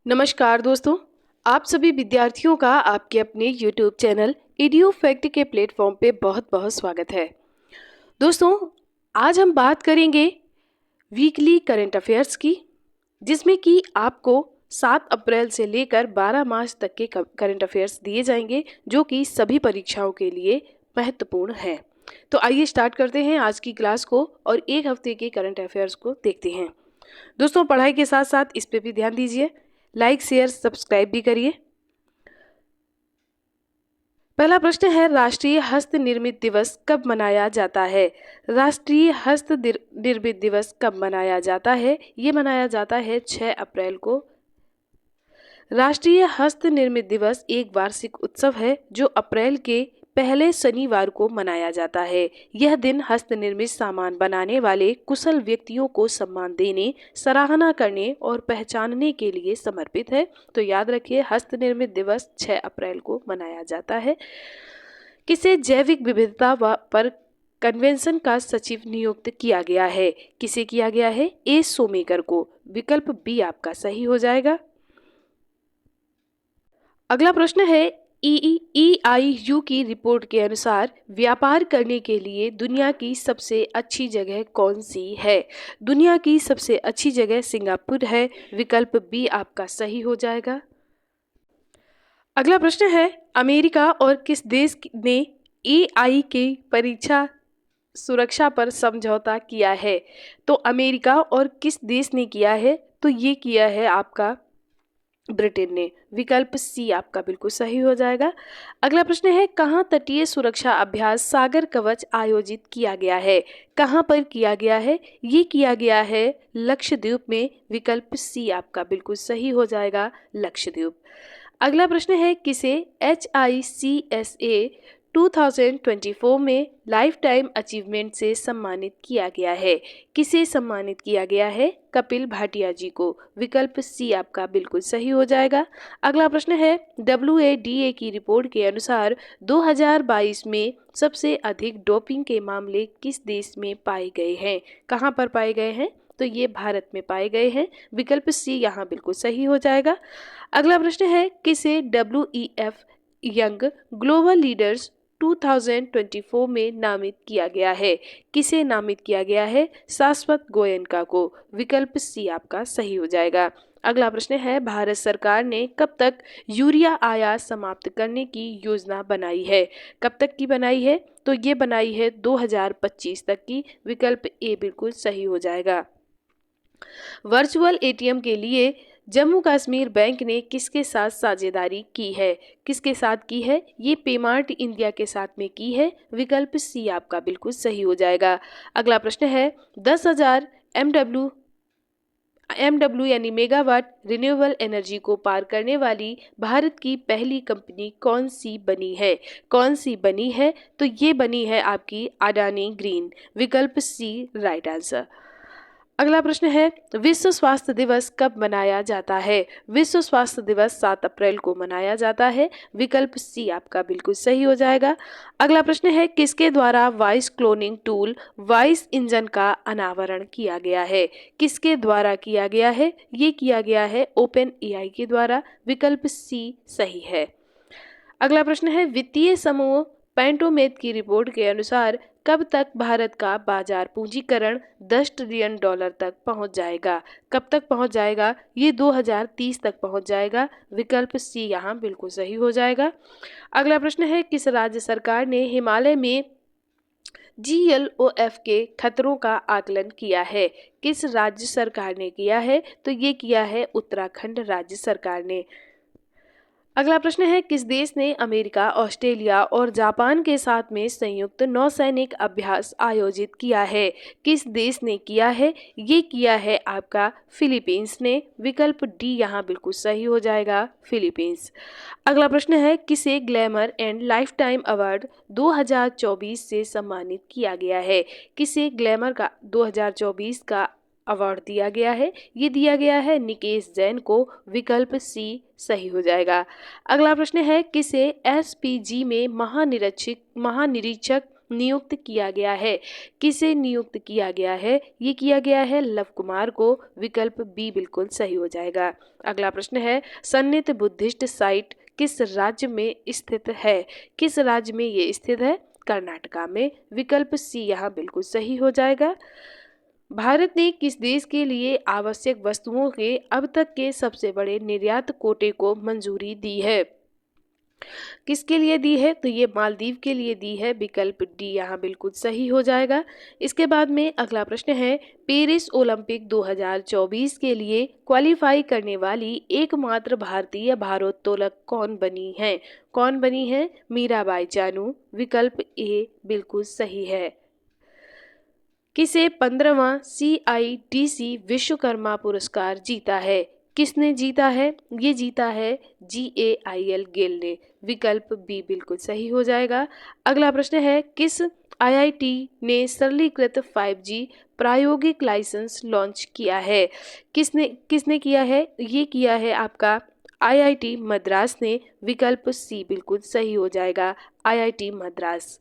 नमस्कार दोस्तों, आप सभी विद्यार्थियों का आपके अपने YouTube चैनल एडू फैक्ट के प्लेटफॉर्म पे बहुत बहुत स्वागत है। दोस्तों, आज हम बात करेंगे वीकली करंट अफेयर्स की, जिसमें कि आपको 7 अप्रैल से लेकर 12 मार्च तक के करंट अफेयर्स दिए जाएंगे, जो कि सभी परीक्षाओं के लिए महत्वपूर्ण है। तो आइए स्टार्ट करते हैं आज की क्लास को और एक हफ्ते के करंट अफेयर्स को देखते हैं। दोस्तों, पढ़ाई के साथ साथ इस पे भी ध्यान दीजिए, लाइक शेयर सब्सक्राइब भी करिए। पहला प्रश्न है, राष्ट्रीय हस्त निर्मित दिवस कब मनाया जाता है? राष्ट्रीय हस्त निर्मित दिवस कब मनाया जाता है? ये मनाया जाता है 6 अप्रैल को। राष्ट्रीय हस्त निर्मित दिवस एक वार्षिक उत्सव है जो अप्रैल के पहले शनिवार को मनाया जाता है। यह दिन हस्त निर्मित सामान बनाने वाले कुशल व्यक्तियों को सम्मान देने, सराहना करने और पहचानने के लिए समर्पित है। तो याद रखिए, हस्त निर्मित दिवस 6 अप्रैल को मनाया जाता है। किसे जैविक विविधता पर कन्वेंशन का सचिव नियुक्त किया गया है? किसे किया गया है? ए सोमेकर को। विकल्प बी आपका सही हो जाएगा। अगला प्रश्न है, EIU की रिपोर्ट के अनुसार व्यापार करने के लिए दुनिया की सबसे अच्छी जगह कौन सी है? दुनिया की सबसे अच्छी जगह सिंगापुर है। विकल्प बी आपका सही हो जाएगा। अगला प्रश्न है, अमेरिका और किस देश ने AI की परीक्षा सुरक्षा पर समझौता किया है? तो अमेरिका और किस देश ने किया है? तो ये किया है आपका ब्रिटेन ने। विकल्प सी आपका बिल्कुल सही हो जाएगा। अगला प्रश्न है, कहाँ तटीय सुरक्षा अभ्यास सागर कवच आयोजित किया गया है? कहाँ पर किया गया है? ये किया गया है लक्षद्वीप में। विकल्प सी आपका बिल्कुल सही हो जाएगा, लक्षद्वीप। अगला प्रश्न है, किसे HICSA 2024 में लाइफ टाइम अचीवमेंट से सम्मानित किया गया है? किसे सम्मानित किया गया है? कपिल भाटिया जी को। विकल्प सी आपका बिल्कुल सही हो जाएगा। अगला प्रश्न है, WADA की रिपोर्ट के अनुसार 2022 में सबसे अधिक डोपिंग के मामले किस देश में पाए गए हैं? कहाँ पर पाए गए हैं? तो ये भारत में पाए गए हैं। विकल्प सी यहाँ बिल्कुल सही हो जाएगा। अगला प्रश्न है, किसे WEF यंग ग्लोबल लीडर्स 2024 में नामित किया गया है? किसे नामित किया गया है? शाश्वत गोयनका को। विकल्प सी आपका सही हो जाएगा। अगला प्रश्न है, भारत सरकार ने कब तक यूरिया आयात समाप्त करने की योजना बनाई है? कब तक की बनाई है? तो ये बनाई है 2025 तक की। विकल्प ए बिल्कुल सही हो जाएगा। वर्चुअल ATM के लिए जम्मू कश्मीर बैंक ने किसके साथ साझेदारी की है? किसके साथ की है? ये पेमार्ट इंडिया के साथ में की है। विकल्प सी आपका बिल्कुल सही हो जाएगा। अगला प्रश्न है, 10,000 MW यानी मेगावाट रिन्यूएबल एनर्जी को पार करने वाली भारत की पहली कंपनी कौन सी बनी है? कौन सी बनी है? तो ये बनी है आपकी अडानी ग्रीन। विकल्प सी राइट आंसर। अगला प्रश्न है, विश्व स्वास्थ्य दिवस कब मनाया जाता है? विश्व स्वास्थ्य दिवस 7 अप्रैल को मनाया जाता है। विकल्प सी आपका बिल्कुल सही हो जाएगा। अगला प्रश्न है, किसके द्वारा voice cloning tool voice engine का अनावरण किया गया है? किसके द्वारा किया गया है? ये किया गया है OpenAI के द्वारा। विकल्प सी सही है। अगला प्रश्न है, वित्तीय समूह पेंटोमेथ की रिपोर्ट के अनुसार कब तक भारत का बाजार पूंजीकरण 10 ट्रिलियन डॉलर तक पहुंच जाएगा? कब तक पहुंच जाएगा? ये 2030 तक पहुंच जाएगा। विकल्प सी यहाँ बिल्कुल सही हो जाएगा। अगला प्रश्न है, किस राज्य सरकार ने हिमालय में GLOF के खतरों का आकलन किया है? किस राज्य सरकार ने किया है? तो ये किया है उत्तराखंड राज्य सरकार ने। अगला प्रश्न है, किस देश ने अमेरिका, ऑस्ट्रेलिया और जापान के साथ में संयुक्त नौसैनिक अभ्यास आयोजित किया है? किस देश ने किया है? ये किया है आपका फिलीपींस ने। विकल्प डी यहाँ बिल्कुल सही हो जाएगा, फिलीपींस। अगला प्रश्न है, किसे glamour and life time award 2024 से सम्मानित किया गया है? किसे ग्लैमर का 2024 का अवार्ड दिया गया है? ये दिया गया है निकेश जैन को। विकल्प सी सही हो जाएगा। अगला प्रश्न है, किसे SPG में महानिरीक्षक नियुक्त किया गया है? किसे नियुक्त किया गया है? ये किया गया है लव कुमार को। विकल्प बी बिल्कुल सही हो जाएगा। अगला प्रश्न है, सन्निहित बुद्धिस्ट साइट किस राज्य में स्थित है? किस राज्य में ये स्थित है? कर्नाटका में। विकल्प सी यहाँ बिल्कुल सही हो जाएगा। भारत ने किस देश के लिए आवश्यक वस्तुओं के अब तक के सबसे बड़े निर्यात कोटे को मंजूरी दी है? किसके लिए दी है? तो ये मालदीव के लिए दी है। विकल्प डी यहाँ बिल्कुल सही हो जाएगा। इसके बाद में अगला प्रश्न है, पेरिस ओलंपिक 2024 के लिए क्वालिफाई करने वाली एकमात्र भारतीय भारोत्तोलक कौन बनी है? कौन बनी है? मीराबाई चानू। विकल्प ए बिल्कुल सही है। किसे 15वां CIDC विश्वकर्मा पुरस्कार जीता है? किसने जीता है? ये जीता है GAIL गेल ने। विकल्प बी बिल्कुल सही हो जाएगा। अगला प्रश्न है, किस IIT ने सरलीकृत 5G प्रायोगिक लाइसेंस लॉन्च किया है? किसने किसने किया है? ये किया है आपका IIT मद्रास ने। विकल्प सी बिल्कुल सही हो जाएगा, IIT मद्रास।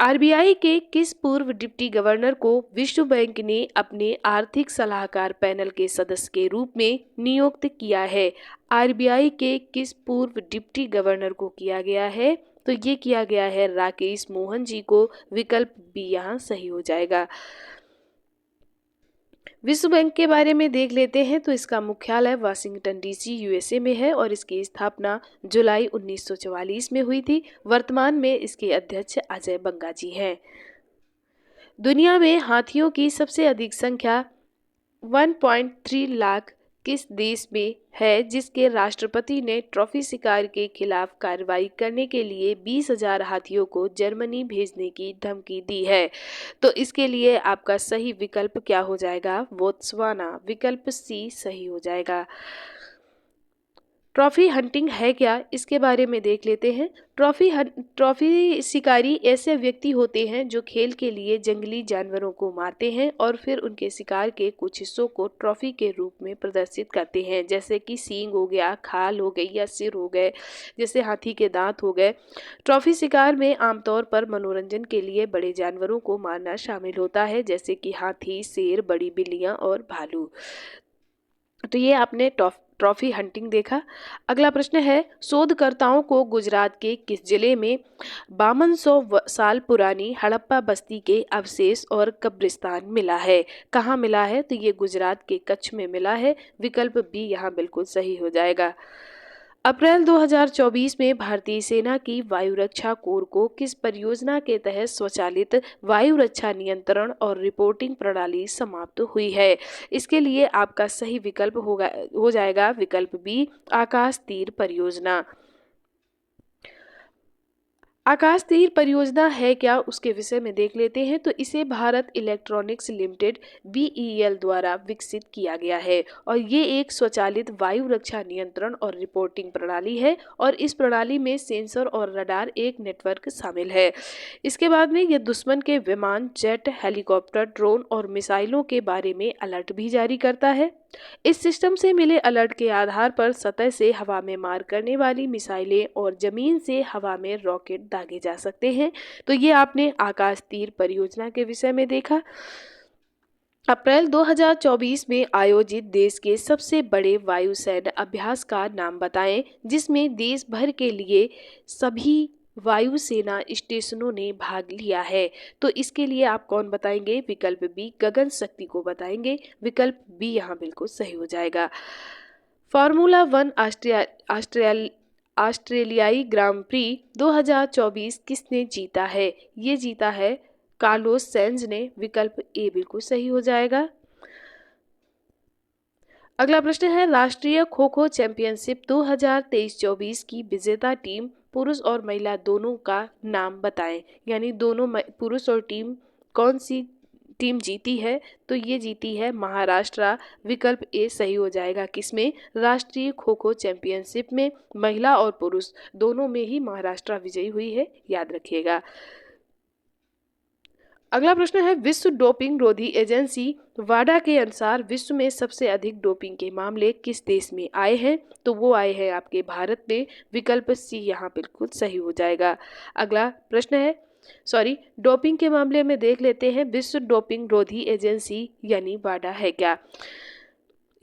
RBI के किस पूर्व डिप्टी गवर्नर को विश्व बैंक ने अपने आर्थिक सलाहकार पैनल के सदस्य के रूप में नियुक्त किया है? RBI के किस पूर्व डिप्टी गवर्नर को किया गया है? तो ये किया गया है राकेश मोहन जी को। विकल्प बी यहाँ सही हो जाएगा। विश्व बैंक के बारे में देख लेते हैं तो इसका मुख्यालय वाशिंगटन DC USA में है और इसकी स्थापना जुलाई 1944 में हुई थी। वर्तमान में इसके अध्यक्ष अजय बंगा जी हैं। दुनिया में हाथियों की सबसे अधिक संख्या 1.3 लाख किस देश में है, जिसके राष्ट्रपति ने ट्रॉफी शिकार के खिलाफ कार्रवाई करने के लिए 20,000 हाथियों को जर्मनी भेजने की धमकी दी है? तो इसके लिए आपका सही विकल्प क्या हो जाएगा? बोत्सवाना। विकल्प सी सही हो जाएगा। ट्रॉफी हंटिंग है क्या, इसके बारे में देख लेते हैं। ट्रॉफी शिकारी ऐसे व्यक्ति होते हैं जो खेल के लिए जंगली जानवरों को मारते हैं और फिर उनके शिकार के कुछ हिस्सों को ट्रॉफी के रूप में प्रदर्शित करते हैं, जैसे कि सींग हो गया, खाल हो गई या सिर हो गए, जैसे हाथी के दांत हो गए। ट्रॉफी शिकार में आमतौर पर मनोरंजन के लिए बड़े जानवरों को मारना शामिल होता है, जैसे कि हाथी, शेर, बड़ी बिल्लियां और भालू। तो ये आपने ट्रॉफी हंटिंग देखा। अगला प्रश्न है, शोधकर्ताओं को गुजरात के किस जिले में 5200 साल पुरानी हड़प्पा बस्ती के अवशेष और कब्रिस्तान मिला है? कहाँ मिला है? तो ये गुजरात के कच्छ में मिला है। विकल्प बी यहाँ बिल्कुल सही हो जाएगा। अप्रैल 2024 में भारतीय सेना की वायु रक्षा कोर को किस परियोजना के तहत स्वचालित वायु रक्षा नियंत्रण और रिपोर्टिंग प्रणाली समाप्त हुई है? इसके लिए आपका सही विकल्प हो जाएगा विकल्प बी, आकाश तीर परियोजना। आकाश तीर परियोजना है क्या, उसके विषय में देख लेते हैं। तो इसे भारत इलेक्ट्रॉनिक्स लिमिटेड BEL द्वारा विकसित किया गया है और ये एक स्वचालित वायु रक्षा नियंत्रण और रिपोर्टिंग प्रणाली है और इस प्रणाली में सेंसर और रडार एक नेटवर्क शामिल है। इसके बाद में यह दुश्मन के विमान, जेट, हेलीकॉप्टर, ड्रोन और मिसाइलों के बारे में अलर्ट भी जारी करता है। इस सिस्टम से मिले अलर्ट के आधार पर सतह से हवा में मार करने वाली मिसाइलें और जमीन से हवा में रॉकेट दागे जा सकते हैं। तो ये आपने आकाश तीर परियोजना के विषय में देखा। अप्रैल 2024 में आयोजित देश के सबसे बड़े वायुसेना अभ्यास का नाम बताएं, जिसमें देश भर के लिए सभी वायुसेना स्टेशनों ने भाग लिया है। तो इसके लिए आप कौन बताएंगे? विकल्प बी, गगन शक्ति को बताएंगे। विकल्प बी यहाँ बिल्कुल सही हो जाएगा। फार्मूला 1 ऑस्ट्रेलियाई ग्रां प्री 2024 किसने जीता है? ये जीता है कार्लोस सेंज ने। विकल्प ए बिल्कुल सही हो जाएगा। अगला प्रश्न है, राष्ट्रीय खो खो चैंपियनशिप 2023-24 की विजेता टीम पुरुष और महिला दोनों का नाम बताएं। यानी दोनों पुरुष और टीम कौन सी टीम जीती है? तो ये जीती है महाराष्ट्र। विकल्प ए सही हो जाएगा। किसमें? राष्ट्रीय खो खो चैंपियनशिप में महिला और पुरुष दोनों में ही महाराष्ट्र विजयी हुई है, याद रखिएगा। अगला प्रश्न है, विश्व डोपिंग रोधी एजेंसी वाडा के अनुसार विश्व में सबसे अधिक डोपिंग के मामले किस देश में आए हैं? तो वो आए हैं आपके भारत में। विकल्प सी यहाँ बिल्कुल सही हो जाएगा। अगला प्रश्न है, डोपिंग के मामले में देख लेते हैं विश्व डोपिंग रोधी एजेंसी यानी वाडा है क्या।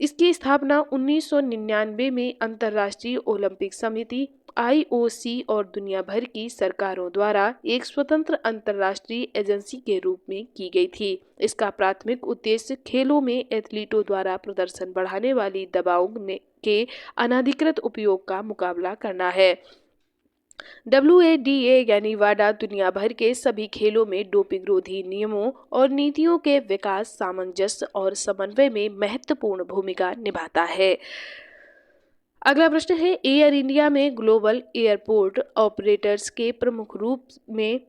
इसकी स्थापना 1999 में अंतर्राष्ट्रीय ओलंपिक समिति IOC और दुनिया भर की सरकारों द्वारा एक स्वतंत्र अंतर्राष्ट्रीय एजेंसी के रूप में की गई थी। इसका प्राथमिक उद्देश्य खेलों में एथलीटों द्वारा प्रदर्शन बढ़ाने वाली दवाओं के अनधिकृत उपयोग का मुकाबला करना है। WADA यानी वाडा दुनिया भर के सभी खेलों में डोपिंग रोधी नियमों और नीतियों के विकास, सामंजस्य और समन्वय में महत्वपूर्ण भूमिका निभाता है। अगला प्रश्न है, एयर इंडिया में ग्लोबल एयरपोर्ट ऑपरेटर्स के प्रमुख रूप में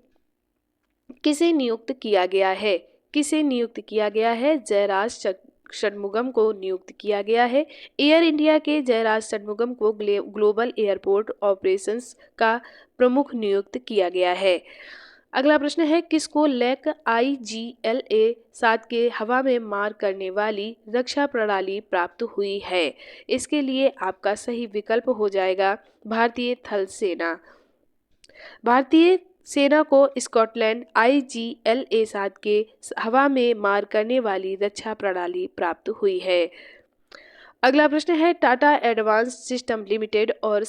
किसे नियुक्त किया गया है। किसे नियुक्त किया गया है? जयराज षणमुगम को नियुक्त किया गया है। एयर इंडिया के जयराज षणमुगम को ग्लोबल एयरपोर्ट ऑपरेशंस का प्रमुख नियुक्त किया गया है। अगला प्रश्न है, किसको लैक IGLA-7 के हवा में मार करने वाली रक्षा प्रणाली प्राप्त हुई है? इसके लिए आपका सही विकल्प हो जाएगा भारतीय थल सेना। भारतीय सेना को स्कॉटलैंड IGLA-7 के हवा में मार करने वाली रक्षा प्रणाली प्राप्त हुई है। अगला प्रश्न है, टाटा एडवांस सिस्टम लिमिटेड और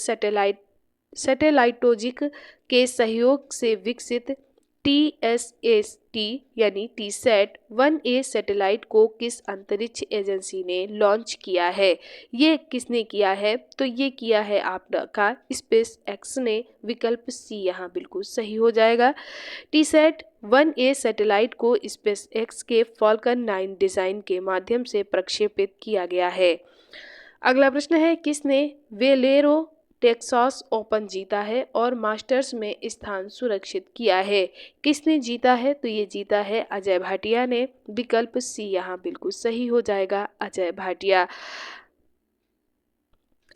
सैटेलाइटोजिक के सहयोग से विकसित TSAT यानी TSAT-1A सैटेलाइट को किस अंतरिक्ष एजेंसी ने लॉन्च किया है? ये किसने किया है? तो ये किया है आपका SpaceX ने। विकल्प C यहाँ बिल्कुल सही हो जाएगा। TSAT-1A सैटेलाइट को SpaceX के Falcon 9 डिजाइन के माध्यम से प्रक्षेपित किया गया है। अगला प्रश्न है, किसने वेलेरो टेक्सास ओपन जीता है और मास्टर्स में स्थान सुरक्षित किया है? किसने जीता है? तो ये जीता है अजय भाटिया ने। विकल्प C यहाँ बिल्कुल सही हो जाएगा, अजय भाटिया।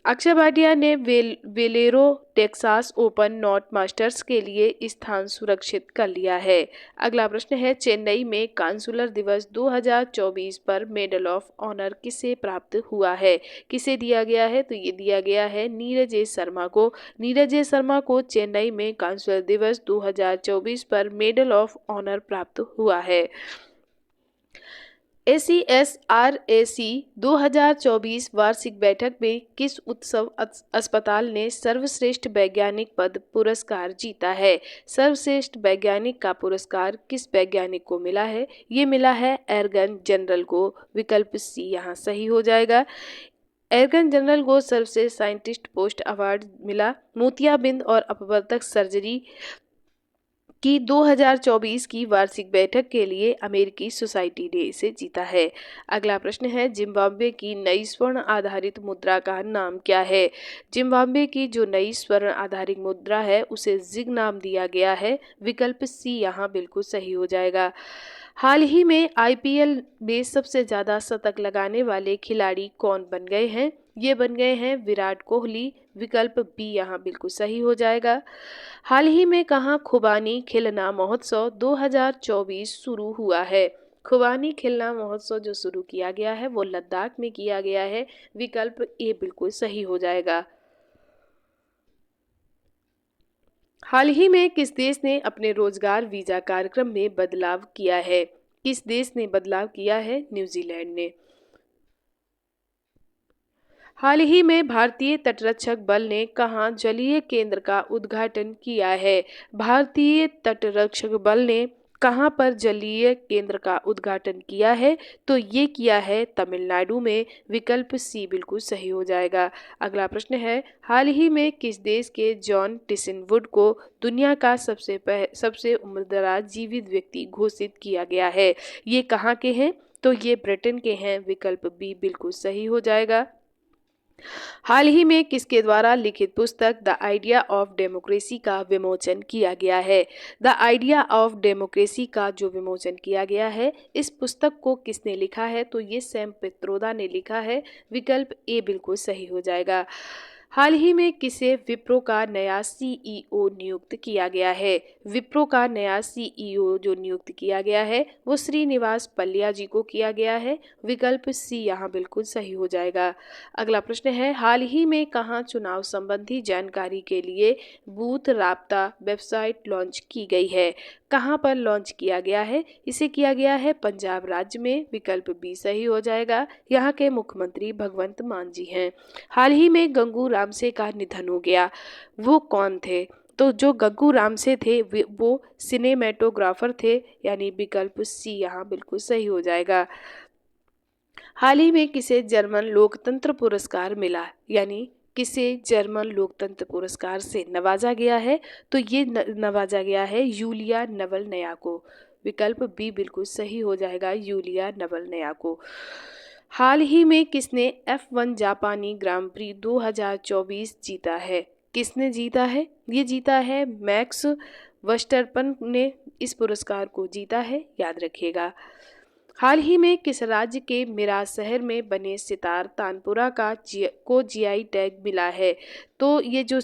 अक्षय भाटिया ने वेलेरो टेक्सास ओपन नॉट मास्टर्स के लिए स्थान सुरक्षित कर लिया है। अगला प्रश्न है, चेन्नई में कांसुलर दिवस 2024 पर मेडल ऑफ ऑनर किसे प्राप्त हुआ है? किसे दिया गया है? तो ये दिया गया है नीरज शर्मा को। नीरज शर्मा को चेन्नई में कांसुलर दिवस 2024 पर मेडल ऑफ ऑनर प्राप्त हुआ है। ACSRAC 2024 वार्षिक बैठक में किस उत्सव अस्पताल ने सर्वश्रेष्ठ वैज्ञानिक पद पुरस्कार जीता है? सर्वश्रेष्ठ वैज्ञानिक का पुरस्कार किस वैज्ञानिक को मिला है? ये मिला है एयरगन जनरल को। विकल्प C यहाँ सही हो जाएगा। एयरगन जनरल को सर्वश्रेष्ठ साइंटिस्ट पोस्ट अवार्ड मिला। मोतियाबिंद और अपवर्तक सर्जरी की 2024 की वार्षिक बैठक के लिए अमेरिकी सोसाइटी ने इसे जीता है। अगला प्रश्न है, जिम्बाब्वे की नई स्वर्ण आधारित मुद्रा का नाम क्या है? जिम्बाब्वे की जो नई स्वर्ण आधारित मुद्रा है उसे जिग नाम दिया गया है। विकल्प C यहाँ बिल्कुल सही हो जाएगा। हाल ही में IPL में सबसे ज्यादा शतक लगाने वाले खिलाड़ी कौन बन गए हैं? ये बन गए हैं विराट कोहली। विकल्प B यहाँ बिल्कुल सही हो जाएगा। हाल ही में कहाँ खुबानी खिलना महोत्सव 2024 शुरू हुआ है? खुबानी खिलना महोत्सव जो शुरू किया गया है वो लद्दाख में किया गया है। विकल्प A बिल्कुल सही हो जाएगा। हाल ही में किस देश ने अपने रोजगार वीजा कार्यक्रम में बदलाव किया है? किस देश ने बदलाव किया है? न्यूजीलैंड ने। हाल ही में भारतीय तटरक्षक बल ने कहाँ जलीय केंद्र का उद्घाटन किया है? भारतीय तटरक्षक बल ने कहाँ पर जलीय केंद्र का उद्घाटन किया है? तो ये किया है तमिलनाडु में। विकल्प C बिल्कुल सही हो जाएगा। अगला प्रश्न है, हाल ही में किस देश के जॉन टिसनवुड को दुनिया का सबसे उम्रदराज जीवित व्यक्ति घोषित किया गया है? ये कहाँ के हैं? तो ये ब्रिटेन के हैं। विकल्प B बिल्कुल सही हो जाएगा। हाल ही में किसके द्वारा लिखित पुस्तक द आइडिया ऑफ डेमोक्रेसी का विमोचन किया गया है? द आइडिया ऑफ डेमोक्रेसी का जो विमोचन किया गया है, इस पुस्तक को किसने लिखा है? तो ये सैम पित्रोदा ने लिखा है। विकल्प A बिल्कुल सही हो जाएगा। हाल ही में किसे विप्रो का नया सीईओ नियुक्त किया गया है? विप्रो का नया सीईओ जो नियुक्त किया गया है वो श्रीनिवास पल्लिया जी को किया गया है। विकल्प सी यहाँ बिल्कुल सही हो जाएगा। अगला प्रश्न है, हाल ही में कहाँ चुनाव संबंधी जानकारी के लिए बूथ राब्ता वेबसाइट लॉन्च की गई है? कहाँ पर लॉन्च किया गया है? इसे किया गया है पंजाब राज्य में। विकल्प बी सही हो जाएगा। यहाँ के मुख्यमंत्री भगवंत मान जी हैं। हाल ही में गंगू रामसे का निधन हो गया, वो कौन थे? तो जो गंगू रामसे थे वो सिनेमेटोग्राफर थे, यानी विकल्प सी यहाँ बिल्कुल सही हो जाएगा। हाल ही में किसे जर्मन लोकतंत्र पुरस्कार मिला, यानी किसे जर्मन लोकतंत्र पुरस्कार से नवाजा गया है? तो ये नवाजा गया है यूलिया नवलनया को। विकल्प बी बिल्कुल सही हो जाएगा, यूलिया नवलनया को। हाल ही में किसने F1 जापानी ग्रां प्री 2024 जीता है? किसने जीता है? ये जीता है मैक्स वर्स्टैपन ने इस पुरस्कार को जीता है, याद रखिएगा। हाल ही में किस राज्य के मिराज शहर में बने सितार तानपुरा को जीआई टैग मिला है? तो ये जो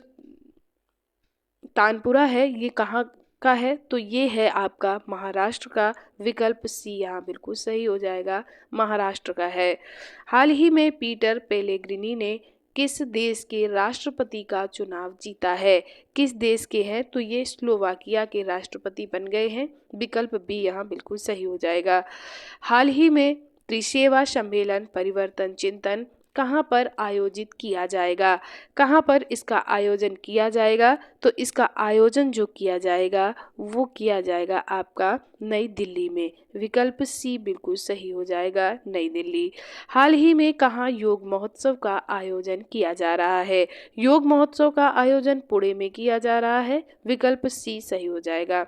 तानपुरा है ये कहाँ का है? तो ये है आपका महाराष्ट्र का। विकल्प सी यहाँ बिल्कुल सही हो जाएगा, महाराष्ट्र का है। हाल ही में पीटर पेलेग्रिनी ने किस देश के राष्ट्रपति का चुनाव जीता है? किस देश के हैं? तो ये स्लोवाकिया के राष्ट्रपति बन गए हैं। विकल्प बी यहाँ बिल्कुल सही हो जाएगा। हाल ही में त्रिसेवा सम्मेलन परिवर्तन चिंतन कहाँ पर आयोजित किया जाएगा? कहाँ पर इसका आयोजन किया जाएगा? तो इसका आयोजन जो किया जाएगा वो किया जाएगा आपका नई दिल्ली में। विकल्प सी बिल्कुल सही हो जाएगा, नई दिल्ली। हाल ही में कहाँ योग महोत्सव का आयोजन किया जा रहा है? योग महोत्सव का आयोजन पुणे में किया जा रहा है। विकल्प सी सही हो जाएगा।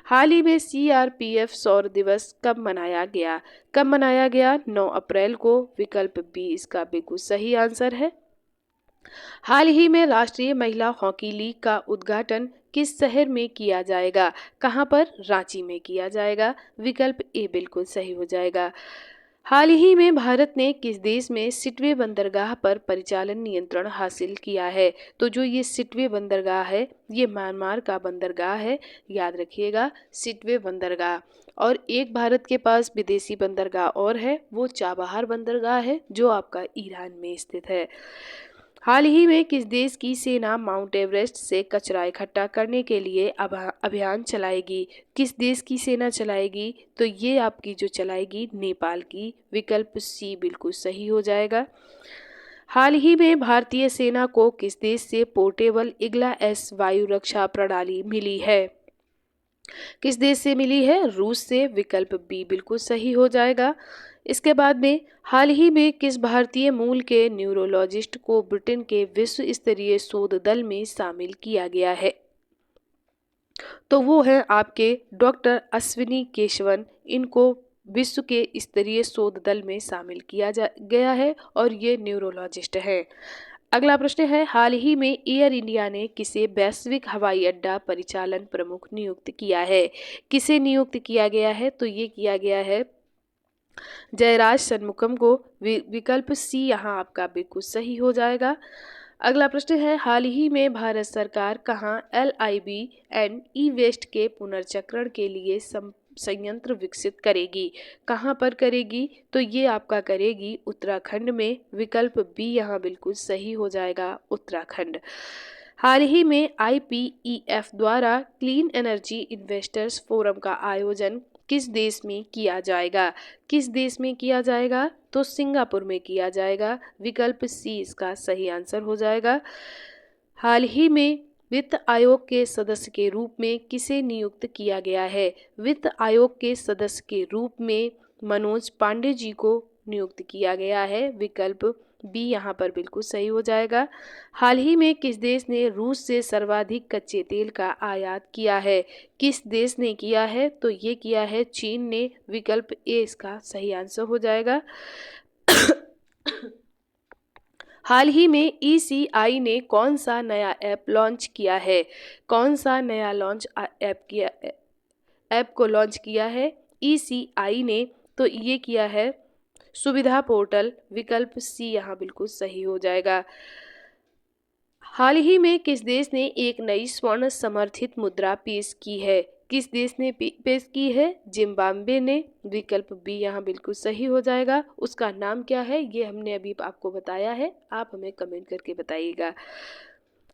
हाल ही में सीआरपीएफ सौर दिवस कब मनाया गया? कब मनाया गया? 9 अप्रैल को। विकल्प बी इसका बिल्कुल सही आंसर है। हाल ही में राष्ट्रीय महिला हॉकी लीग का उद्घाटन किस शहर में किया जाएगा? कहां पर? रांची में किया जाएगा। विकल्प ए बिल्कुल सही हो जाएगा। हाल ही में भारत ने किस देश में सिटवे बंदरगाह पर परिचालन नियंत्रण हासिल किया है? तो जो ये सिटवे बंदरगाह है ये म्यांमार का बंदरगाह है, याद रखिएगा, सिटवे बंदरगाह। और एक भारत के पास विदेशी बंदरगाह और है, वो चाबहार बंदरगाह है जो आपका ईरान में स्थित है। हाल ही में किस देश की सेना माउंट एवरेस्ट से कचरा इकट्ठा करने के लिए अभियान चलाएगी? किस देश की सेना चलाएगी? तो ये आपकी जो चलाएगी नेपाल की। विकल्प सी बिल्कुल सही हो जाएगा। हाल ही में भारतीय सेना को किस देश से पोर्टेबल इग्ला एस वायु रक्षा प्रणाली मिली है? किस देश से मिली है? रूस से। विकल्प बी बिल्कुल सही हो जाएगा। इसके बाद में हाल ही में किस भारतीय मूल के न्यूरोलॉजिस्ट को ब्रिटेन के विश्व स्तरीय शोध दल में शामिल किया गया है? तो वो है आपके डॉक्टर अश्विनी केशवन। इनको विश्व के स्तरीय शोध दल में शामिल किया गया है और ये न्यूरोलॉजिस्ट हैं। अगला प्रश्न है, हाल ही में एयर इंडिया ने किसे वैश्विक हवाई अड्डा परिचालन प्रमुख नियुक्त किया है? किसे नियुक्त किया गया है? तो ये किया गया है जयराज षणमुगम को। विकल्प सी यहाँ आपका बिल्कुल सही हो जाएगा। अगला प्रश्न है, हाल ही में भारत सरकार कहाँ LIB एंड ई वेस्ट के पुनर्चक्रण के लिए संयंत्र विकसित करेगी? कहाँ पर करेगी? तो ये आपका करेगी उत्तराखंड में। विकल्प बी यहाँ बिल्कुल सही हो जाएगा, उत्तराखंड। हाल ही में IPEF द्वारा क्लीन एनर्जी इन्वेस्टर्स फोरम का आयोजन किस देश में किया जाएगा? किस देश में किया जाएगा? तो सिंगापुर में किया जाएगा। विकल्प सी इसका सही आंसर हो जाएगा। हाल ही में वित्त आयोग के सदस्य के रूप में किसे नियुक्त किया गया है? वित्त आयोग के सदस्य के रूप में मनोज पांडे जी को नियुक्त किया गया है। विकल्प बी यहाँ पर बिल्कुल सही हो जाएगा। हाल ही में किस देश ने रूस से सर्वाधिक कच्चे तेल का आयात किया है? किस देश ने किया है? तो ये किया है चीन ने। विकल्प ए इसका सही आंसर हो जाएगा। हाल ही में ECI ने कौन सा नया ऐप लॉन्च किया है? कौन सा नया ऐप को लॉन्च किया है ECI ने? तो ये किया है सुविधा पोर्टल। विकल्प सी यहाँ बिल्कुल सही हो जाएगा। हाल ही में किस देश ने एक नई स्वर्ण समर्थित मुद्रा पेश की है? किस देश ने पेश की है? जिम्बाब्वे ने। विकल्प बी यहाँ बिल्कुल सही हो जाएगा। उसका नाम क्या है ये हमने अभी आपको बताया है, आप हमें कमेंट करके बताइएगा।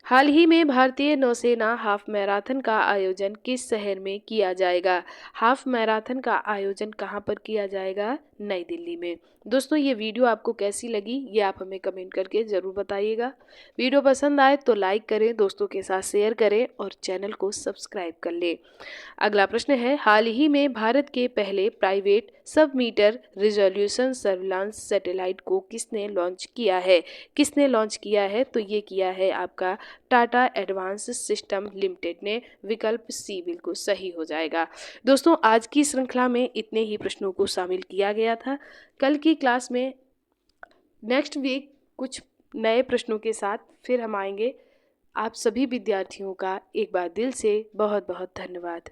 हाल ही में भारतीय नौसेना हाफ मैराथन का आयोजन किस शहर में किया जाएगा? हाफ मैराथन का आयोजन कहाँ पर किया जाएगा? नई दिल्ली में। दोस्तों ये वीडियो आपको कैसी लगी ये आप हमें कमेंट करके ज़रूर बताइएगा। वीडियो पसंद आए तो लाइक करें, दोस्तों के साथ शेयर करें और चैनल को सब्सक्राइब कर लें। अगला प्रश्न है, हाल ही में भारत के पहले प्राइवेट सब मीटर रिजोल्यूशन सर्विलांस सैटेलाइट को किसने लॉन्च किया है? किसने लॉन्च किया है? तो ये किया है आपका टाटा एडवांस सिस्टम लिमिटेड ने। विकल्प सी बिल्कुल सही हो जाएगा। दोस्तों आज की श्रृंखला में इतने ही प्रश्नों को शामिल किया गया था। कल की क्लास में नेक्स्ट वीक कुछ नए प्रश्नों के साथ फिर हम आएंगे। आप सभी विद्यार्थियों का एक बार दिल से बहुत बहुत धन्यवाद।